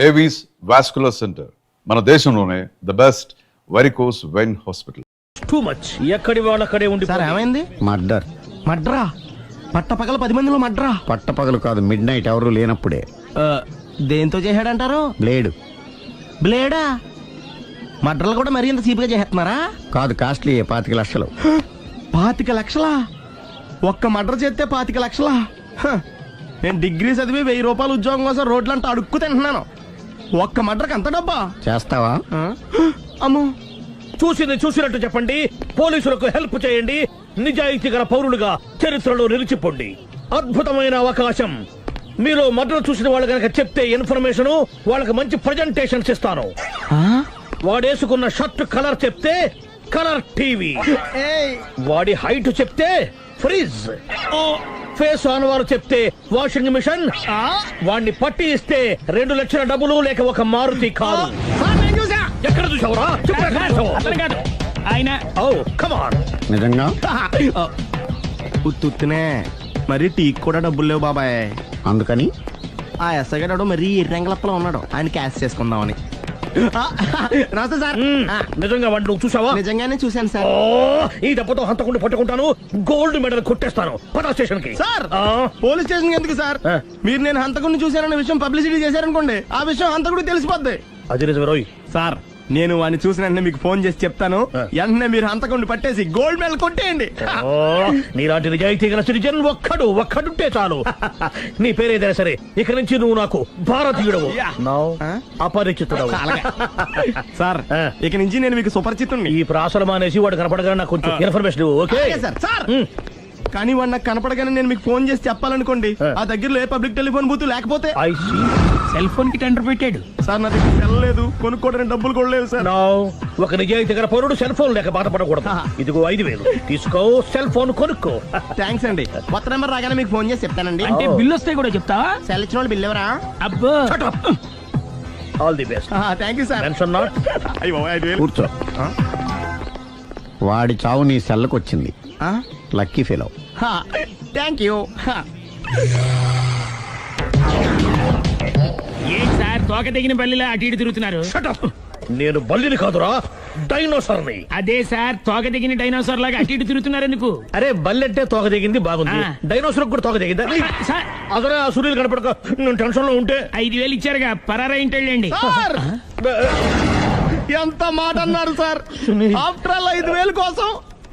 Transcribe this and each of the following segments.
Avis vascular centre మన దేశంలోనే the best varicose vein hospital. Too much ఎక్కడి వాళ్ళక్కడే ఉండి. సార్ ఏమైంది? మర్డర్. మడ్రా? పట్టపగల 10 మందిలో మడ్రా? పట్టపగలు కాదు, మిడ్ నైట్ ఎవరు లేనప్పుడే. దేంతో చేశాడంటారు? బ్లేడ్. బ్లేడా? మడ్రలు కూడా మరీ ఇంత చీప్గా చేస్తున్నారా? కాదు, కాస్ట్లీ 25 లక్షలు. 25 లక్షలా? ఒక్క మడ్ర చేస్తే 25 లక్షలా? నేను డిగ్రీ చదివి 1000 రూపాయలు ఉద్యోగం కోసం రోడ్లంతా అడుక్కు తింటున్నాను. ఒక్క మడ్రకు అంత డబ్బా? చేస్తావా? అమ్మో, చూసింది చూసినట్టు చెప్పండి. పోలీసులకు హెల్ప్ చేయండి. నిజాయితీ గల పౌరులుగా చరిత్రలో నిలిచిపోండి. అద్భుతమైన అవకాశం. మీరు మర్డర్ చూసిన వాళ్ళు కనుక చెప్తే ఇన్ఫర్మేషన్, వాళ్ళకి మంచి ప్రజెంటేషన్స్ ఇస్తాను. వాడేసుకున్న షర్ట్ కలర్ చెప్తే కలర్ టీవీ, వాడి హైట్ చెప్తే ఫ్రిజ్, ఫేస్ ఆన్ వారు చెప్తే వాషింగ్ మిషన్, వాడిని పట్టి ఇస్తే 2 లక్షల డబ్బులు లేక ఒక మారుతి కారు. ఎక్కడ చూసావురా? ఆయన నిజంగా ఉత్తునే మరి టీకి కూడా డబ్బులు లేవు బాబాయ్. అందుకని ఆ ఎస్ఐ గారు మరీ ఎర్రంగలప్పలో ఉన్నాడు, ఆయన క్యాష్ చేసుకుందామని. నమస్తే సార్. నిజంగా వాడిని నువ్వు చూసావా? నిజంగానే చూశాను సార్. ఈ దెబ్బతో హంతకుండా పట్టుకుంటాను, గోల్డ్ మెడల్ కొట్టేస్తాను. పద స్టేషన్ కి. సార్, పోలీస్ స్టేషన్ ఎందుకు సార్? మీరు నేను హంతకుడిని చూశానన్న విషయం పబ్లిసిటీ చేశారనుకోండి, ఆ విషయం హంతకుడికి తెలిసిపోద్ది. అది నిజమే రోయ్. సార్, నేను వాడిని చూసిన వెంటనే మీకు ఫోన్ చేసి చెప్తాను. వెంటనే మీరు హంతకుడిని పట్టేసి గోల్డ్ మెడల్ కొట్టేయండి. నీలాంటి నిజాయితీ గల సిటిజన్ ఒక్కడుంటే చాలు. నీ పేరేదైనా సరే, ఇక నుంచి నువ్వు నాకు భారతీయుడవు, అపరిచితుడవు. సార్, ఇక నుంచి నేను మీకు సుపరిచితుడిని. ఈ ప్రాసలు మానేసి వాడు కనపడగానే నాకు కొంచెం ఇన్ఫర్మేషన్. Okay sir. కానీ వాడు నాకు కనపడగానే నేను మీకు ఫోన్ చేసి చెప్పాలనుకోండి, ఆ దగ్గరలో ఏ పబ్లిక్ టెలిఫోన్ బూత్ లేకపోతే. సెల్ ఫోన్ కి టెండర్ పెట్టాడు సార్. నా దగ్గర సెల్ లేదు, కొనుక్కోవడానికి డబ్బులు కూడా లేవు సార్. ఒక నిజాయితీ గల పౌరుడు సెల్ ఫోన్ లేక బాధపడకూడదు. ఇదిగో 5,000 తీసుకో, సెల్ ఫోన్ కొనుక్కో. థ్యాంక్స్ అండి. కొత్త నెంబర్ రాగానే మీకు ఫోన్ చేసి చెప్తానండి. అంటే బిల్ వస్తే కూడా చెప్తావా? సెల్ ఇచ్చిన వాళ్ళు బిల్ ఎవరా? అబ్బో, all the best. Thank you sir. Tension not. కూర్చో. వాడి చావు నీ సెల్లకు వచ్చింది. Lucky fellow. Thank you. ఏంటి సార్ తోక తెగిన బల్లిలా అటు ఇటు తిరుగుతున్నారు? నేను బల్లిని కాదురా, డైనోసార్ని. అదే సార్, తోక తెగిన డైనోసార్ లాగా అటు ఇటు తిరుగుతున్నారు ఎందుకు? అరే, బల్లెట్టే తోక దిగింది బాగుంది, డైనోసార్ కూడా తోక దిగిందా? అదరే ఆ సూర్యులు కనపడక నేను టెన్షన్ లో ఉంటే 5,000 ఇచ్చారుగా, పరారా ఇంటండి. ఎంత మాట అన్నారు సార్? ఆఫ్టర్ ఆల్ 5,000 కోసం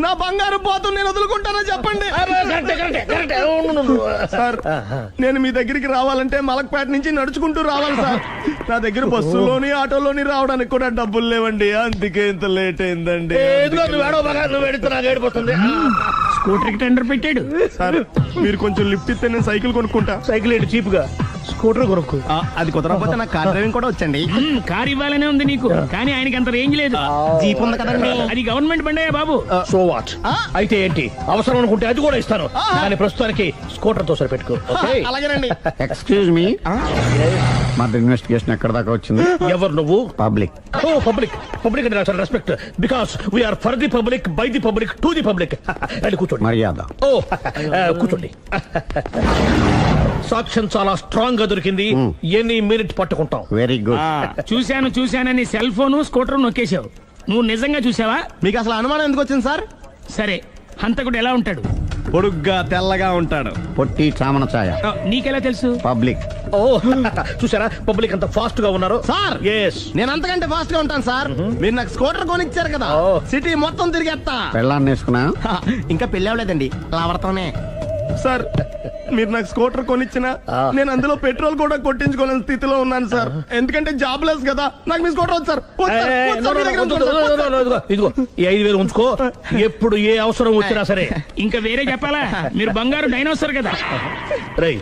నా బంగారు పోతు నేను వదులుకుంటానని చెప్పండి సార్. నేను మీ దగ్గరికి రావాలంటే మలక్పేట నుంచి నడుచుకుంటూ రావాలి సార్. నా దగ్గర బస్సులోని ఆటోలోని రావడానికి కూడా డబ్బులు లేవండి, అందుకే ఇంత లేట్ అయిందండి. స్కూటర్ కి టెండర్ పెట్టాడు సార్. మీరు కొంచెం లిఫ్ట్ ఇస్తే నేను సైకిల్ కొనుక్కుంటా. సైకిల్ ఏంటి చీప్ గా, స్కూటర్ కొనుక్కో. అది కుదరకపోతే నాకు కార్ డ్రైవింగ్ కూడా వచ్చండి. కార్ ఇవ్వాలనే ఉంది నీకు, కానీ ఆయనకి అంత రేంజ్ లేదు. జీప్ ఉంది కదండి. అది గవర్నమెంట్ బండే బాబు. So what? అయితే ఏంటి, అవసరం అనుకుంటే అది కూడా ఇస్తాను, కానీ ప్రస్తుతానికి స్కూటర్ తో సరిపెట్టుకో. అలాగేనండి. ఎక్స్క్యూజ్ మీ, మర్డర్ ఇన్వెస్టిగేషన్ ఎక్కడ దాకా వచ్చింది? ఎవరు నువ్వు? పబ్లిక్. ఓ పబ్లిక్. పబ్లిక్ అంటే చాలా respect, because we are for the public, by the public, to the public. అది కూర్చోండి. మర్యాద. ఓ కూర్చోండి. సాక్ష్యం చాలా స్ట్రాంగ్ గా దొరికింది, ఎన్ని మినిట్ పట్టుకుంటాం. Very good. చూశానని సెల్ ఫోన్ స్కూటర్ నొక్కేశావు. నువ్వు నిజంగా చూసావా? మీకు అసలు అనుమానం ఎందుకు వచ్చింది సార్? సరే, హంతకుడు ఎలా ఉంటాడు? పొడుగ్గా తెల్లగా ఉంటాడు. పొట్టి చామన ఛాయ. నీకెలా తెలుసు? పబ్లిక్. ఓ చూసారా, పబ్లిక్ అంత ఫాస్ట్ గా ఉన్నారు సార్. నేను అంతకంటే ఫాస్ట్ గా ఉంటాను సార్. మీరు నాకు స్కూటర్ కొనిచ్చారు కదా, సిటీ మొత్తం తిరిగేస్తా. పెళ్ళాన్ని వేసుకున్నా? ఇంకా పెళ్లి అవ్వలేదండి, లావడతానే. సార్, మీరు నాకు స్కూటర్ కొనిచ్చిన నేను అందులో పెట్రోల్ కూడా కొట్టించుకోలేని స్థితిలో ఉన్నాను సార్. ఎందుకంటే జాబ్ లెస్ కదా, నాకు మీ స్కూటర్ వద్దు సార్. ఇదిగో ఈ 5,000 ఉంచుకో, ఎప్పుడు ఏ అవసరం వచ్చినా సరే. ఇంకా వేరే చెప్పాలా? మీరు బంగారు డైనోసార్ కదా. రై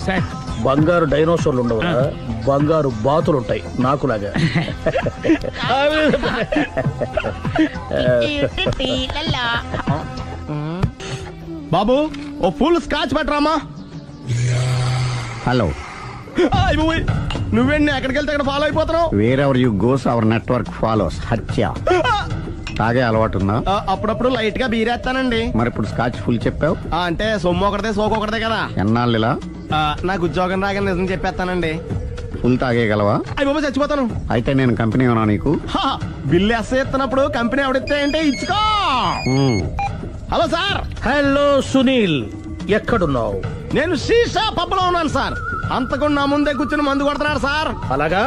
సార్, బంగారు డైనోసార్లు ఉండవు, బంగారు బాతులు ఉంటాయి నాకులాగా. బాబు, ఓ ఫుల్ స్కాచ్ పట్టరామా. హలో. నువ్వేంటి ఎక్కడికి వెళ్తే అక్కడ ఫాలో అయిపోతున్నావు? Wherever you goes our network follows. హత్య. తాగే అలవాటు ఉందా? అప్పుడప్పుడు లైట్ గా బీరేస్తానండి. మరి ఇప్పుడు స్కాచ్ ఫుల్ చెప్పావు అంటే సొమ్ము ఒకటిదే సోకు ఒకటిదే కదా. ఎన్నాళ్ళు ఇలా? నాకు ఉద్యోగం రాగానే నిజం చెప్పేస్తానండి. ఫుల్ తాగేయగలవా? అయ్యి బాబా చచ్చిపోతాను. అయితే నేను కంపెనీ ఉన్నా నీకు. హా, బిల్లు ఎత్తనప్పుడు కంపెనీ ఎవడితే అంటే ఇచ్చుకో. మ్మ్. హలో సార్, హలో సునీల్, ఎక్కడున్నావు? నేను శీషా పబ్లో ఉన్నాను సార్. అంతకుండా నా ముందే కూర్చుని మందు కొడుతున్నాడు సార్. అలాగా,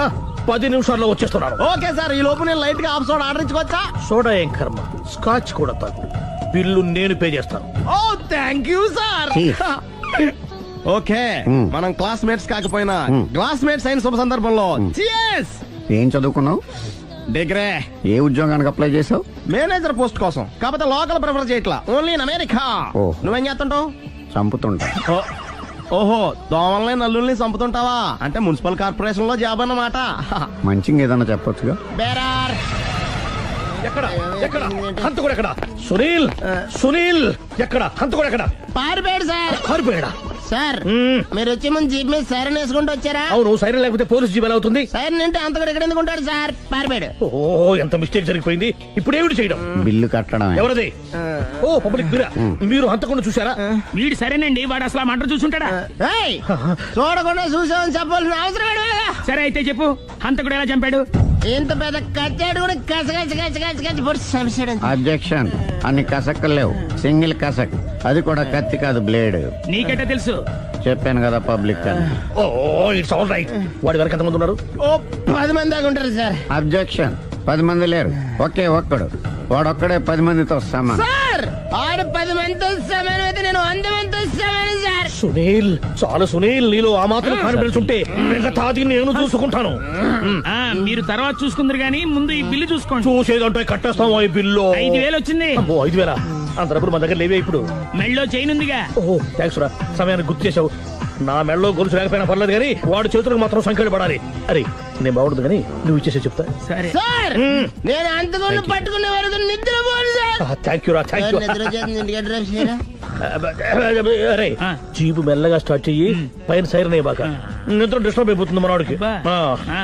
10 నిమిషాల్లో వచ్చేస్తున్నాను. ఓకే సార్, ఈ లోపు నేను లైట్ గా ఆఫ్ సోడా ఆర్డర్ ఇచ్చుకోవచ్చా? సోడా ఏం కర్మ, స్కాచ్ కూడా తాగు. బిల్లు నేను పే చేస్తాను. Oh thank you sir. Cheers. Okay, మనం క్లాస్మేట్స్ కాకపోయినా క్లాస్మేట్స్ అయిన శుభ సందర్భంలో cheers. ఏం చదువుకున్నావు? డిగ్రీ ఏ ఉద్యోగానికి అప్లై చేసావు? మేనేజర్ పోస్ట్ కోసం, కాకపోతే లోకల్ ప్రిఫర్ చేయట్లా, ఓన్లీ ఇన్ అమెరికా. ఓ. నువ్వేం చేస్తుంటావు? చంపుతుంటా. ఓహో, దోమల్ని నల్లుల్ని చంపుతుంటావా? అంటే మున్సిపల్ కార్పొరేషన్ లో జాబ్ అన్నమాట. మంచిగా ఏదన్నా చెప్పొచ్చుగా. బేరార్. ఎక్కడ ఎక్కడ హంతకుడు ఎక్కడ? సునీల్, సునీల్ ఎక్కడ? హంతకుడు ఎక్కడ? పారిపోయాడు సార్. కారిపోయాడా? సార్, మీరు వచ్చే ముందు జీప్ మీద సైరన్ వేసుకుంటూ వచ్చారా? అవును, సైరన్ లేకపోతే పోలీస్ జీవన్ అవుతుంది. సైరన్ అంటే అంతకుడు ఎక్కడ ఎందుకు ఉంటాడు సార్? పారిపోయాడు. ఓ, ఎంత మిస్టేక్ జరిగిపోయింది. ఇప్పుడు ఏమిటి చేయడం? బిల్లు కట్టడమే. ఎవరది? ఓ, పబ్లిక్ మీరా? మీరు హంతకుండా చూసారా? వీడు సరేనండి, వాడు అసలు ఆ మంట చూసుంటాడా? ఏయ్, చూడకుండా చూసామని చెప్పాల్సిన అవసరం ఏంటి? సరే అయితే చెప్పు, హంతకుడు ఎలా చంపాడు? ఇంత పెద్ద కచ్చాడు కూడా కచ్చ పొడి సమస్యడు. అబ్జెక్షన్. అన్ని కసక్కలు లేవు, సింగిల్ కసక్. అది కూడా కత్తి కాదు, బ్లేడ్. నీకెట్టా తెలుసు? చెప్పాను కదా పబ్లిక్ అని. ఓ, ఇట్స్ ఆల్ రైట్. వాడి వరకు ఎంతమంది ఉన్నారు? ఓ 10 మంది దాకా ఉంటారు సార్. అబ్జెక్షన్. 10 మంది లేరు, ఒకే ఒక్కడు. వాడొక్కడే 10 మందితో సమానం. సార్, ఆడు 10 మందితో సమానం అయితే నేను 100 మందితో సమానం సార్. సునీల్, చాలా సునీల్, నీలో ఆ మాత్రం కాన్ఫిడెన్స్ ఉంటే మిగతాది నేను చూసుకుంటాను. ఆ, మీరు తర్వాత చూసుకుందరు గానీ ముందు ఈ బిల్లు చూసుకోండి. చూసేదంటే కట్టేస్తాం ఈ బిల్లు. 5,000 వచ్చింది. అమ్మో, 5,000? అంత డబ్బులు మా దగ్గర లేవే ఇప్పుడు. మెళ్ళో చైన్ ఉందిగా. ఓహో, థ్యాంక్స్ రా, సమయానికి గుర్తు చేసావు. నా మెడలో గొలుసు లేకపోయినా పర్లేదు కానీ వాడి చేతులకు మాత్రం సంఖ్యలు పడాలి. అరే, నేను బాగుంటుంది కానీ నువ్వు ఇచ్చేసే చెప్తా. సరే. సార్, నేను అంతకుండా పట్టుకునే వరకు నిద్రపోను సార్. థ్యాంక్ యూ రా, థ్యాంక్ యూ. నిద్ర చేస్తుంది, ఇంటికి అడ్రస్ చేయరా? అరే, ఆ. జీపు మెల్లగా స్టార్ట్ చెయ్యి, పైన సైరన్ అయ్యి బాగా. నిద్ర డిస్టర్బ్ అయిపోతుంది మనవాడికి. బా. ఆ. ఆ.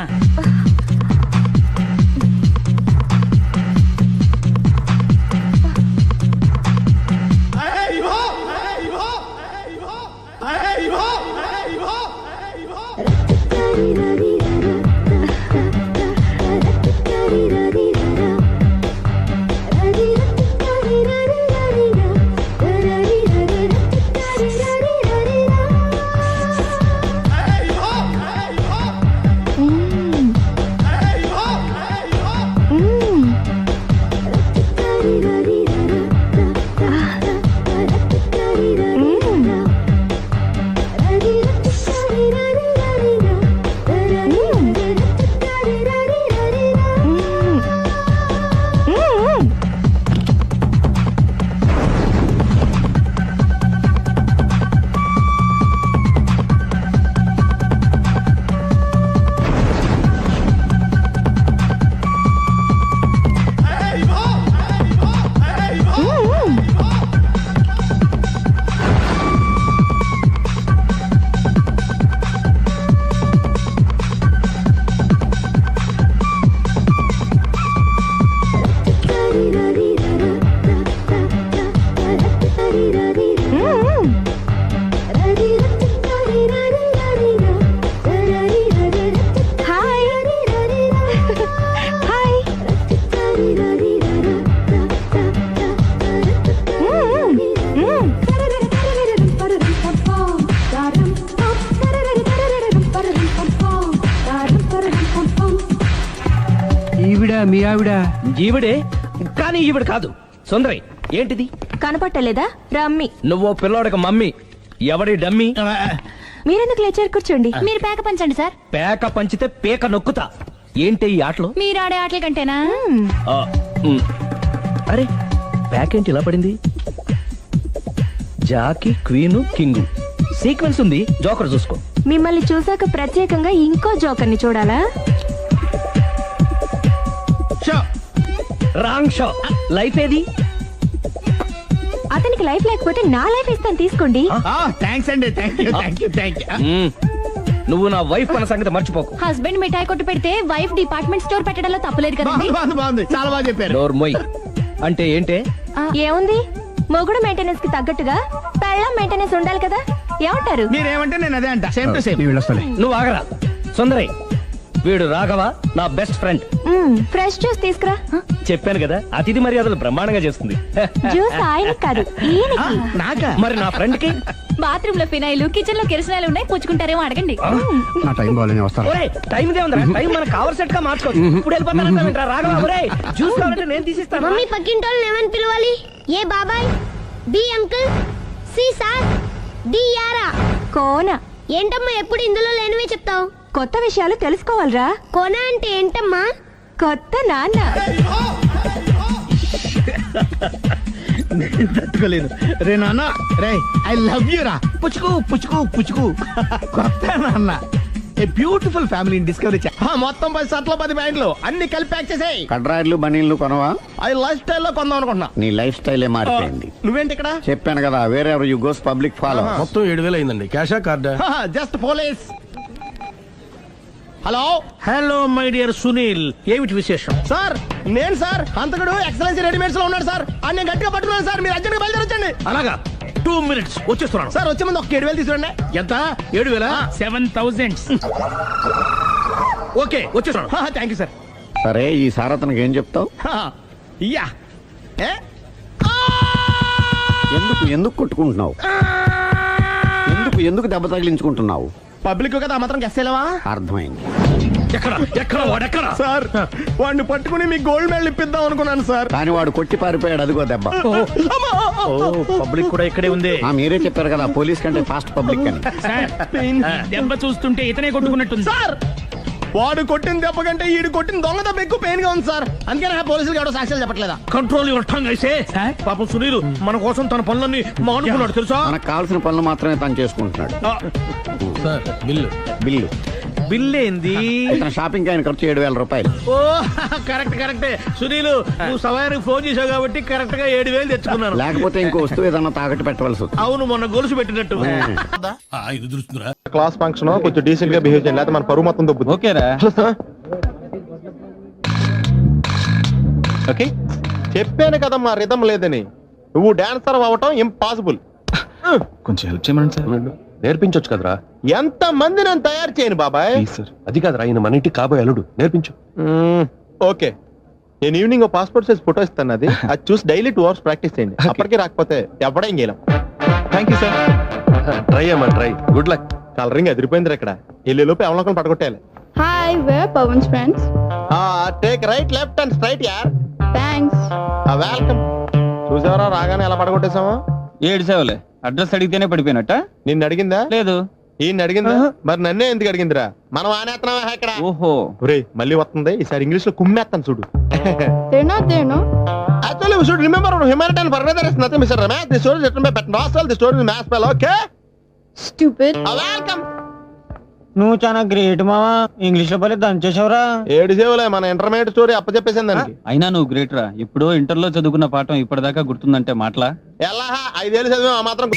మీ ఆవిడ ఈవిడే, కానీ ఈవిడ కాదు. సుందరి, ఏంటిది? కనపట్టలేదా? రమ్మి. నువ్వు పిల్లోడికి మమ్మీ. ఎవడి డమ్మీ? మీరెందుకు లేచారు? కూర్చోండి. మీరు పేక పంచండి సార్. పేక పంచితే పేక నొక్కుతా. ఏంటి ఈ ఆటలు? మీరు ఆడే ఆటల కంటేనా? అరే, పేక ఏంటి ఇలా పడింది? జాకీ, క్వీను, కింగు సీక్వెన్స్ ఉంది. జోకర్ చూసుకో. మిమ్మల్ని చూసాక ప్రత్యేకంగా ఇంకో జోకర్ని చూడాలా? Wrong show. లైఫ్ ఏది? అతనికి లైఫ్ లేకపోతే నా లైఫ్ ఇస్తాను, తీసుకోండి. థ్యాంక్స్ అండి. Thank you. నువ్వు నా వైఫ్ మన సంగతి మర్చిపోకు. హస్బెండ్ మిఠాయి కొట్టు పెడితే వైఫ్ డిపార్ట్మెంట్ స్టోర్ పెట్టడంలో తప్పులేదు కదండి. బాగుంది, చాలా బాగా చెప్పారు. డోర్ మొయ్. అంటే ఏంటే? ఏముంది, మొగుడు మెయింటెనెన్స్ కి తగ్గట్టుగా పెళ్ళం మెయింటెనెన్స్ ఉండాలి కదా. ఏమంటారు? మీరేమంటే నేను అదే అంట. Same to same. నువ్వు ఆగరా. సుందరి, వీడు రాఘవ, నా బెస్ట్ ఫ్రెండ్. ఫ్రెష్ జ్యూస్ తీసుకురా చెప్పాను కదా, అతిథి మర్యాదలు బ్రహ్మాండంగా చేస్తుంది. జ్యూస్ ఆయనకి కాదు ఈయనకి. నాకా? మరి నా ఫ్రెండ్ కి? బాత్రూమ్ లో ఫినాయిల్, కిచెన్ లో కిరసనాయిలు ఉన్నాయి, పుచ్చుకుంటారేమో అడగండి. నా టైం బాగాలేని వస్తాను. ఒరే, టైం ఇదే ఉందిరా. టైం మనకు కవర్ సెట్ గా మార్చుకోవచ్చు. ఇప్పుడు వెళ్ళిపోతానంటా రాఘవ. ఒరే, జ్యూస్ కావాలంటే నేను తీసిస్తాను. మమ్మీ పక్కింటోళ్ళని ఏమని పిలవాలి? ఏ బాబాయ్, B uncle, C sir, D యారా. కోన. ఏంటమ్మా ఎప్పుడు ఇందులో లేనివే చెప్తావు? కొత్త విషయాలు తెలుసుకోవాలిరా. కోన అంటే ఏంటమ్మా? కొత్త నాన్న. తట్టుకోలేదు రే నాన్న. రే ఐ లవ్ యూ రా. పుచ్చుకు పుచ్చుకు పుచ్చుకు. కొత్త నాన్న. A beautiful family discovery. మొత్తం 10 షర్ట్లు 10 ప్యాంట్లు అన్ని కలిపి ప్యాక్ చేసేయ్. కడ్రాయిడ్లు బనీళ్లు కొనవా? అది లైఫ్ స్టైల్లో కొందాం అనుకుంటున్నా. నీ లైఫ్ స్టైలే మారిపోయింది. నువ్వేంటి ఇక్కడ? చెప్పాను కదా, వేరే ఎవరు యు గోస్ పబ్లిక్ ఫాలో. మొత్తం 7,000 అయిందండి. క్యాషా కార్డా? Just police. Hello hello my dear Sunil, ఏమిటి విశేషం? సార్, నేను సార్ హంతకుడు ఎక్సలెన్సీ రెడీమేడ్స్ లో ఉన్నాడు సార్. అని నేను గట్టిగా పట్టుకున్నాను సార్. మీరు అర్జెంట్గా బయలుదేరొచ్చండి. అలాగా, 2 minutes వచ్చేస్తున్నాను. సార్ వచ్చే ముందు ఒక 7,000 తీసుకురండి. ఎంత? 7,000? 7,000. ఓకే, వచ్చేస్తున్నాను. Thank you sir. సరే, ఈ సార్ అతనికి ఏం చెప్తావు? ఇయ్యా. ఏ? ఎందుకు ఎందుకు కొట్టుకుంటున్నావు? ఎందుకు దెబ్బ తగిలించుకుంటున్నావు? పబ్లిక్ కదా మాత్రం గెస్సేలేవా? అర్థమైంది. ఎక్కడ వాడెక్కడా? సార్, వాడిని పట్టుకుని మీకు గోల్డ్ మెడల్ ఇప్పిద్దాం అనుకున్నాను సార్. కానీ వాడు కొట్టి పారిపోయాడు, అదిగో దెబ్బ. పబ్లిక్ కూడా ఇక్కడే ఉంది. మీరే చెప్పారు కదా, పోలీస్ కంటే ఫాస్ట్ పబ్లిక్ అని. సార్, దెబ్బ చూస్తుంటే ఇతనే కొట్టుకున్నట్టుంది. సార్, వాడు కొట్టిన దెబ్బ కంటే ఈడు కొట్టిన దొంగ దెబ్బ ఎక్కువ పెయిన్ గా ఉంది సార్. అందుకే నా పోలీసులు ఎవడో సాక్ష్యాలు చెప్పట్లేదా? కంట్రోల్ యువర్ టంగ్ అయితే. పాపం సునీల్ మన కోసం తన పనులన్నీ మానుకున్నాడు తెలుసా? మనకు కావాల్సిన పనులు మాత్రమే తను చేసుకుంటున్నాడు. Sir, bill. బిల్ ఏంది? ఇతను షాపింగ్ ఆయన ఖర్చు 7,000 రూపాయలు. ఓ కరెక్టే సునీల్, నువ్వు సమయానికి ఫోన్ చేసావు కాబట్టి కరెక్ట్ గా 7,000 తెచ్చుకున్నాను. లేకపోతే ఇంకో వస్తువు ఏదన్నా తాకట్టు పెట్టవలసి వస్తుంది. అవును, మొన్న గొలుసు పెట్టినట్టు. క్లాస్ ఫంక్షన్ కొంచెం డీసెంట్ గా బిహేవ్ చేయాలి, లేకపోతే మన పరువు మొత్తం దొబ్బుతుంది. ఓకేరా? ఓకే, చెప్పాను కదా మా రిథం లేదని. నువ్వు డాన్సర్ అవ్వటం ఇంపాసిబుల్. కొంచెం హెల్ప్ చేయమని సార్. నేర్పించొచ్చు కదరా. ఎంత మంది నన్ను తయారు చేయను బాబాయ్. సార్, అది కాదురా, ఆయన మన ఇంటికి కాబోయే అల్లుడు. నేర్పించు. ఓకే, నేను ఈవినింగ్ పాస్పోర్ట్ సైజ్ ఫోటో ఇస్తాను. అది చూసి డైలీ 2 hours ప్రాక్టీస్ చేయండి. అప్పటికి రాకపోతే ఎవడేం చేయలేం. Thank you sir. ట్రై అమ్మా, ట్రై. Good luck. కలరింగ్ అదిరిపోయింది ఇక్కడ. వెళ్ళేలోపు ఎవరిలో పడగొట్టాలి. Hi, we're Pawan's friends. Take right, left and straight యార్. థ్యాంక్స్. వెల్కమ్. చూసావరా రాగానే ఎలా పడగొట్టేసామా? 7 సేవలే. అడ్రస్ అడిగితేనే పడిపోయినట్ట? నిన్ను అడిగిందా? లేదు. ఈయన అడిగిందా? మరి నన్నే ఎందుకు అడిగిందిరా? మనం ఆనేస్తున్నావా ఇక్కడ? ఓహో, ఒరేయ్, మళ్ళీ వస్తుంది. ఈసారి ఇంగ్లీష్ లో కుమ్మేస్తాను చూడు. దేనో Actually, we should remember on humanitarian for weather is nothing, Mr. Ramesh. The story is written by Pat Nossel. The story is mass spell, okay? Stupid. Welcome. నువ్వు చాలా గ్రేట్ మావా. ఇంగ్లీష్ లో పలే దంచేసావురా. 7 సేవలే, మన ఇంటర్మీడియట్ స్టోరీ అప్పచెప్పేసింది దానికి. అయినా నువ్వు great రా. ఎప్పుడో ఇంటర్ లో చదువుకున్న పాఠం ఇప్పటిదాకా గుర్తుందంటే మాటలా? ఎలా 5 ఏళ్ళు చదివా ఆ మాత్రం